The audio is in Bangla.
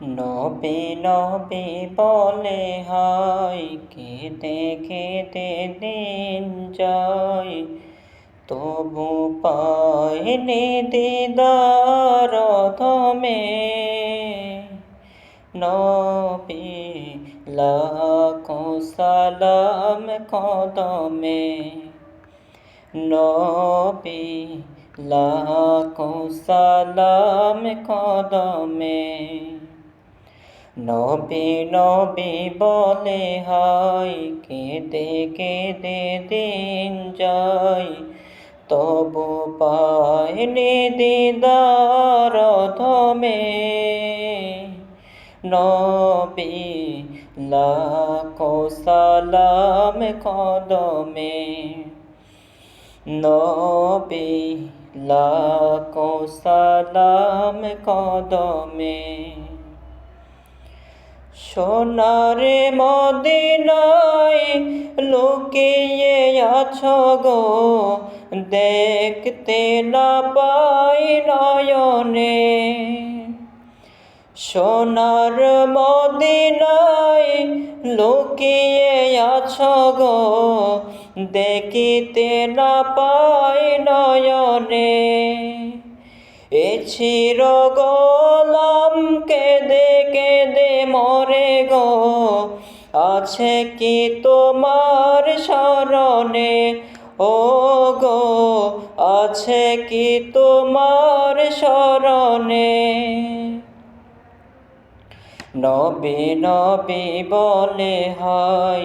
নবী নবী বলে হয়, কেঁদে কেঁদে দিন যায়, তবু পাইনি দিদার ধমে। নবী লাখো সালাম কদমে, নবী লাখো সালাম কদমে। নবী নবী বলে হয়, কেঁদে কেঁদে দিন যায়, তবু পাইনি দিদার ধমে। নবী লাখো সালাম কদমে, নবী লাখো সালাম কদমে। সোনারে মদিনায় লুকিয়ে আছো গো, দেখতে না পাই নয়নে। সোনার মদিনায় লুকিয়ে আছো গো, দেখিতে না পাই নয়নে। এ চির গোলাম কেঁদে কেঁদে মরে গো, আছে কি তোমার স্মরণে? ও গো, আছে কি তোমার স্মরণে? নবী নবী বলে হয়।